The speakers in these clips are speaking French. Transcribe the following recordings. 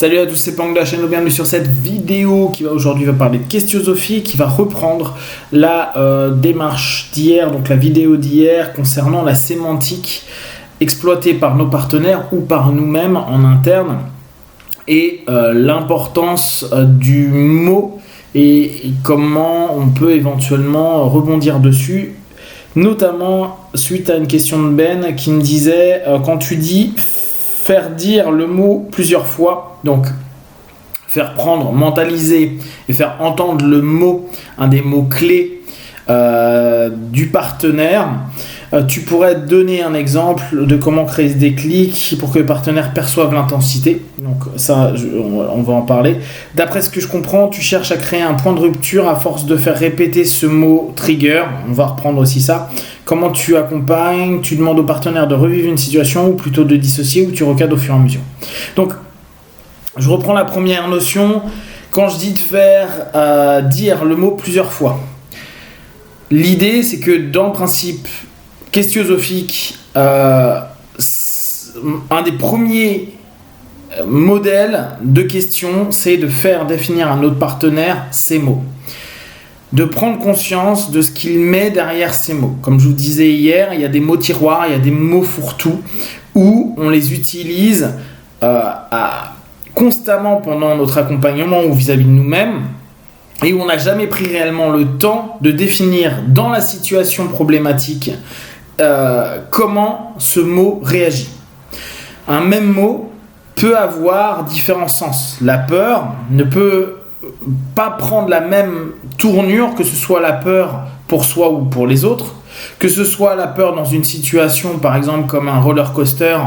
Salut à tous, c'est Pang de la chaîne, bienvenue sur cette vidéo qui va aujourd'hui parler de questiosophie, qui va reprendre la démarche d'hier, donc la vidéo d'hier concernant la sémantique exploitée par nos partenaires ou par nous-mêmes en interne et l'importance du mot et comment on peut éventuellement rebondir dessus, notamment suite à une question de Ben qui me disait quand tu dis faire dire le mot plusieurs fois, donc faire prendre, mentaliser et faire entendre le mot, un des mots clés du partenaire. Tu pourrais donner un exemple de comment créer ce déclic pour que le partenaire perçoive l'intensité. Donc ça, on va en parler. D'après ce que je comprends, tu cherches à créer un point de rupture à force de faire répéter ce mot trigger. On va reprendre aussi ça. Comment tu accompagnes, tu demandes au partenaire de revivre une situation ou plutôt de dissocier ou tu recadres au fur et à mesure. Donc, je reprends la première notion. Quand je dis de faire dire le mot plusieurs fois, l'idée c'est que dans le principe questiosophique, un des premiers modèles de question, c'est de faire définir à notre partenaire ces mots. De prendre conscience de ce qu'il met derrière ces mots. Comme je vous disais hier, il y a des mots tiroirs, il y a des mots fourre-tout, où on les utilise constamment pendant notre accompagnement ou vis-à-vis de nous-mêmes, et où on n'a jamais pris réellement le temps de définir dans la situation problématique comment ce mot réagit. Un même mot peut avoir différents sens. La peur ne peut pas prendre la même tournure, que ce soit la peur pour soi ou pour les autres, que ce soit la peur dans une situation par exemple comme un roller coaster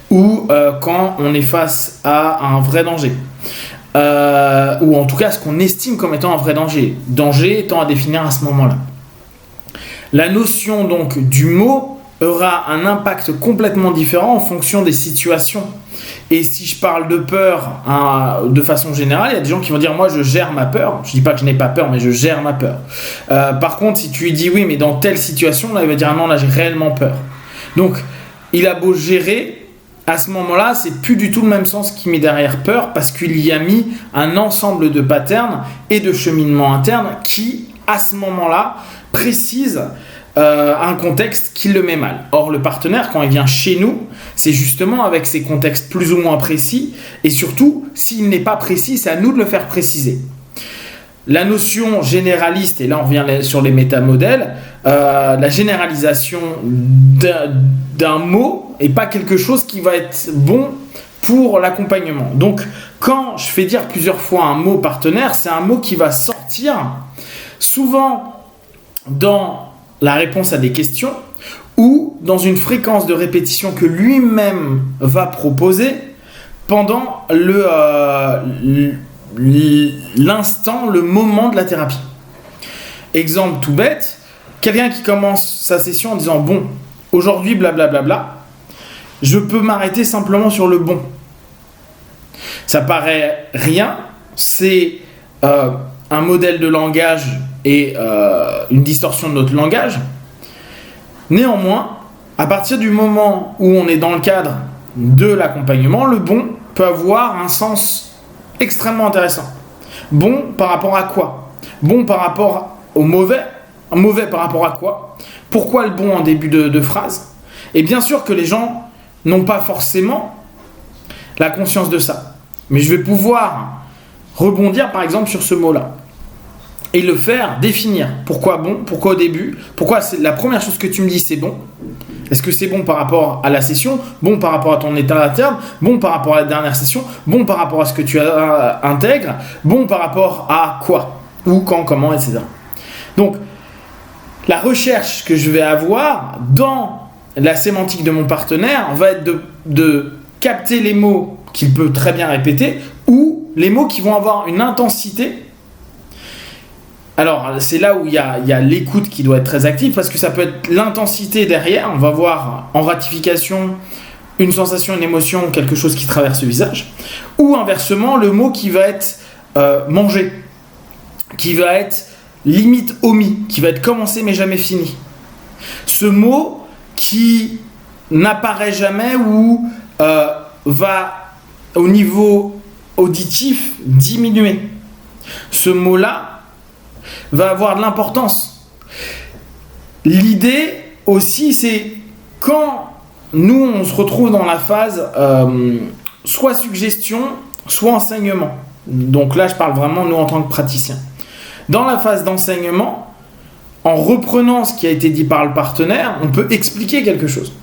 ou quand on est face à un vrai danger, ou en tout cas ce qu'on estime comme étant un vrai danger, danger étant à définir à ce moment-là. La notion donc du mot aura un impact complètement différent en fonction des situations. Et si je parle de peur de façon générale, il y a des gens qui vont dire moi je gère ma peur. Je dis pas que je n'ai pas peur, mais je gère ma peur. Par contre, si tu lui dis oui, mais dans telle situation, là il va dire ah non, là j'ai réellement peur. Donc il a beau gérer, à ce moment-là, c'est plus du tout le même sens qu'il met derrière peur, parce qu'il y a mis un ensemble de patterns et de cheminements internes qui, à ce moment-là, précisent un contexte qui le met mal. Or, le partenaire, quand il vient chez nous, c'est justement avec ces contextes plus ou moins précis, et surtout, s'il n'est pas précis, c'est à nous de le faire préciser. La notion généraliste, et là on revient sur les métamodèles, la généralisation d'un mot n'est pas quelque chose qui va être bon pour l'accompagnement. Donc, quand je fais dire plusieurs fois un mot partenaire, c'est un mot qui va sortir souvent dans la réponse à des questions ou dans une fréquence de répétition que lui-même va proposer pendant l'instant, le moment de la thérapie. Exemple tout bête, quelqu'un qui commence sa session en disant bon, aujourd'hui blablabla, je peux m'arrêter simplement sur le bon. Ça paraît rien, c'est un modèle de langage et une distorsion de notre langage. Néanmoins, à partir du moment où on est dans le cadre de l'accompagnement, le bon peut avoir un sens extrêmement intéressant. Bon par rapport à quoi? Bon par rapport au mauvais? Mauvais par rapport à quoi? Pourquoi le bon en début de phrase? Et bien sûr que les gens n'ont pas forcément la conscience de ça. Mais je vais pouvoir rebondir par exemple sur ce mot-là. Et le faire définir. Pourquoi bon? Pourquoi au début? Pourquoi c'est la première chose que tu me dis c'est bon? Est-ce que c'est bon par rapport à la session? Bon par rapport à ton état interne? Bon par rapport à la dernière session? Bon par rapport à ce que tu intègres? Bon par rapport à quoi? Où, quand, comment, etc. Donc, la recherche que je vais avoir dans la sémantique de mon partenaire va être de capter les mots qu'il peut très bien répéter ou les mots qui vont avoir une intensité. Alors, c'est là où il y a l'écoute qui doit être très active, parce que ça peut être l'intensité derrière. On va voir en ratification une sensation, une émotion, quelque chose qui traverse le visage. Ou inversement, le mot qui va être mangé, qui va être limite omis, qui va être commencé mais jamais fini. Ce mot qui n'apparaît jamais ou va au niveau auditif diminué. Ce mot-là va avoir de l'importance. L'idée aussi, c'est quand nous, on se retrouve dans la phase soit suggestion, soit enseignement. Donc là, je parle vraiment nous en tant que praticiens. Dans la phase d'enseignement, en reprenant ce qui a été dit par le partenaire, on peut expliquer quelque chose.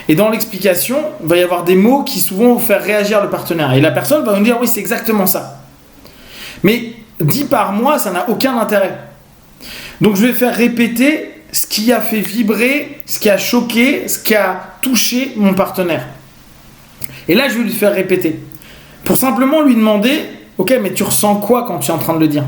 Et dans l'explication, il va y avoir des mots qui souvent vont faire réagir le partenaire. Et la personne va nous dire, oui, c'est exactement ça. Mais dit par moi, ça n'a aucun intérêt. Donc je vais faire répéter ce qui a fait vibrer, ce qui a choqué, ce qui a touché mon partenaire. Et là, je vais lui faire répéter. Pour simplement lui demander, ok, mais tu ressens quoi quand tu es en train de le dire ?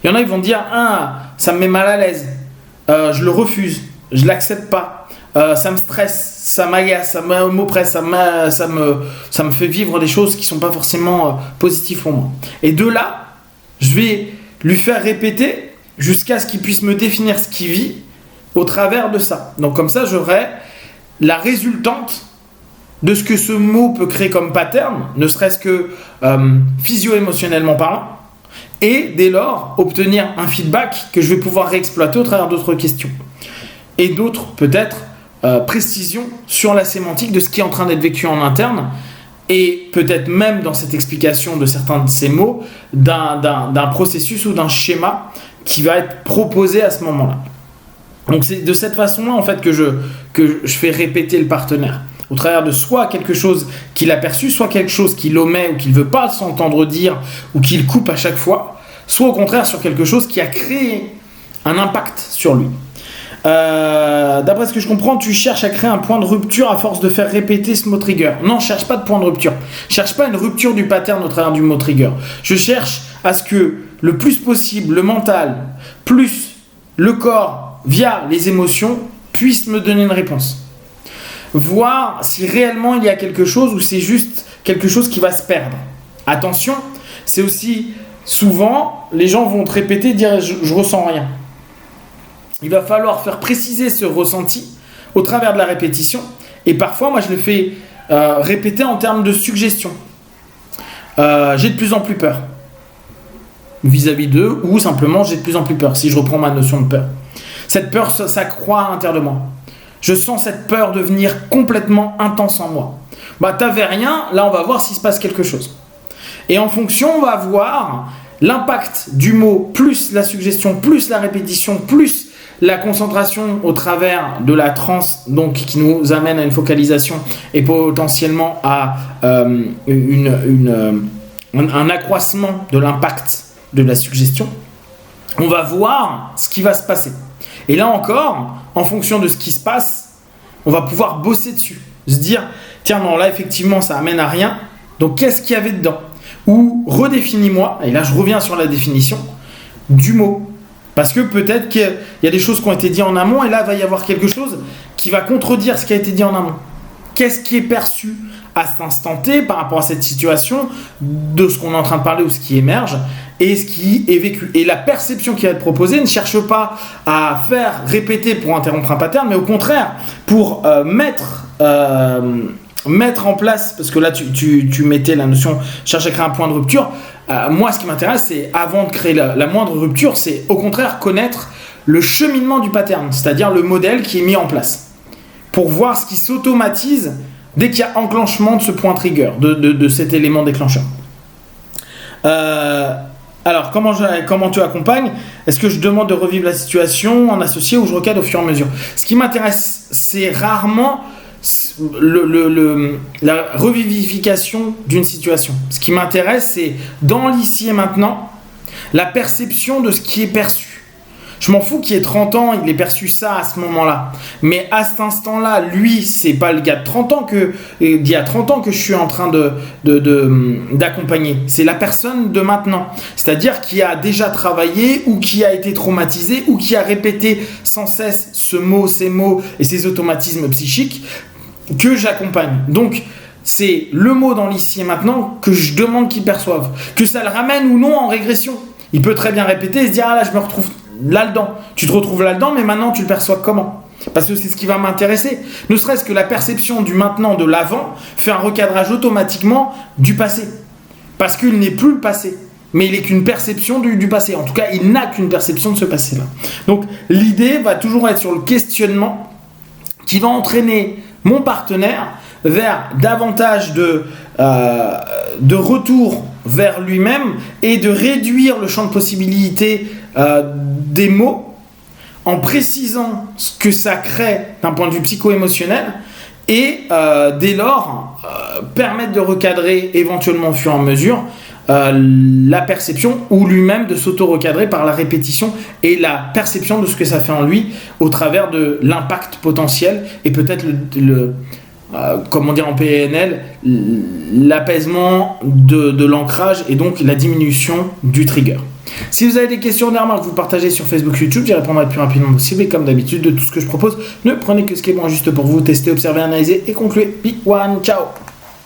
Il y en a, ils vont dire, ah, ça me met mal à l'aise, je le refuse, je ne l'accepte pas, ça me stresse, ça m'agace, ça m'oppresse, ça me fait vivre des choses qui ne sont pas forcément positives pour moi. Et de là, je vais lui faire répéter jusqu'à ce qu'il puisse me définir ce qu'il vit au travers de ça. Donc comme ça, j'aurai la résultante de ce que ce mot peut créer comme pattern, ne serait-ce que physio-émotionnellement parlant, et dès lors, obtenir un feedback que je vais pouvoir réexploiter au travers d'autres questions. Et d'autres, peut-être, précisions sur la sémantique de ce qui est en train d'être vécu en interne, et peut-être même dans cette explication de certains de ces mots, d'un processus ou d'un schéma qui va être proposé à ce moment-là. Donc c'est de cette façon-là, en fait, que je fais répéter le partenaire. Au travers de soit quelque chose qu'il a perçu, soit quelque chose qu'il omet ou qu'il ne veut pas s'entendre dire ou qu'il coupe à chaque fois, soit au contraire sur quelque chose qui a créé un impact sur lui. D'après ce que je comprends, tu cherches à créer un point de rupture à force de faire répéter ce mot trigger. Non, je ne cherche pas de point de rupture. Je ne cherche pas une rupture du pattern au travers du mot trigger. Je cherche à ce que le plus possible, le mental, plus le corps, via les émotions, puisse me donner une réponse. Voir si réellement il y a quelque chose ou c'est juste quelque chose qui va se perdre. Attention, c'est aussi souvent, les gens vont te répéter, dire je ressens rien. Il va falloir faire préciser ce ressenti au travers de la répétition. Et parfois, moi je le fais répéter en termes de suggestion. J'ai de plus en plus peur vis-à-vis d'eux, ou simplement j'ai de plus en plus peur, si je reprends ma notion de peur. Cette peur s'accroît à l'intérieur de moi. Je sens cette peur devenir complètement intense en moi. T'avais rien, là on va voir s'il se passe quelque chose. Et en fonction, on va voir l'impact du mot, plus la suggestion, plus la répétition, plus la concentration au travers de la transe, donc qui nous amène à une focalisation et potentiellement à un accroissement de l'impact de la suggestion. On va voir ce qui va se passer. Et là encore, en fonction de ce qui se passe, on va pouvoir bosser dessus. Se dire, tiens, non, là, effectivement, ça amène à rien. Donc, qu'est-ce qu'il y avait dedans ? Ou redéfinis-moi, et là, je reviens sur la définition du mot. Parce que peut-être qu'il y a des choses qui ont été dites en amont, et là, il va y avoir quelque chose qui va contredire ce qui a été dit en amont. Qu'est-ce qui est perçu à cet instant T par rapport à cette situation, de ce qu'on est en train de parler ou ce qui émerge, et ce qui est vécu. Et la perception qui va être proposée ne cherche pas à faire répéter pour interrompre un pattern, mais au contraire, pour mettre en place, parce que là tu mettais la notion, cherche à créer un point de rupture. Moi, ce qui m'intéresse, c'est avant de créer la moindre rupture, c'est au contraire connaître le cheminement du pattern, c'est-à-dire le modèle qui est mis en place, pour voir ce qui s'automatise dès qu'il y a enclenchement de ce point trigger, de cet élément déclencheur. Alors, comment tu accompagnes ? Est-ce que je demande de revivre la situation en associé ou je recadre au fur et à mesure ? Ce qui m'intéresse, c'est rarement la revivification d'une situation. Ce qui m'intéresse, c'est dans l'ici et maintenant, la perception de ce qui est perçu. Je m'en fous qu'il ait 30 ans, il ait perçu ça à ce moment-là. Mais à cet instant-là, lui, c'est pas le gars de 30 ans d'il y a 30 ans que je suis en train d'accompagner. C'est la personne de maintenant. C'est-à-dire qui a déjà travaillé ou qui a été traumatisé ou qui a répété sans cesse ces mots et ces automatismes psychiques que j'accompagne. Donc, c'est le mot dans l'ici et maintenant que je demande qu'il perçoive. Que ça le ramène ou non en régression. Il peut très bien répéter et se dire « Ah là, je me retrouve là-dedans. » Tu te retrouves là-dedans, mais maintenant, tu le perçois comment ? Parce que c'est ce qui va m'intéresser. Ne serait-ce que la perception du maintenant, de l'avant, fait un recadrage automatiquement du passé. Parce qu'il n'est plus le passé. Mais il n'est qu'une perception du passé. En tout cas, il n'a qu'une perception de ce passé-là. Donc, l'idée va toujours être sur le questionnement qui va entraîner mon partenaire vers davantage de retour vers lui-même et de réduire le champ de possibilités des mots en précisant ce que ça crée d'un point de vue psycho-émotionnel et dès lors permettre de recadrer éventuellement au fur et à mesure la perception ou lui-même de s'auto-recadrer par la répétition et la perception de ce que ça fait en lui au travers de l'impact potentiel et peut-être comme on dit en PNL, l'apaisement de l'ancrage et donc la diminution du trigger. Si vous avez des questions, des remarques, vous partagez sur Facebook, YouTube, j'y répondrai le plus rapidement possible et comme d'habitude de tout ce que je propose, ne prenez que ce qui est bon juste pour vous, testez, observez, analysez et concluez. Big one, ciao.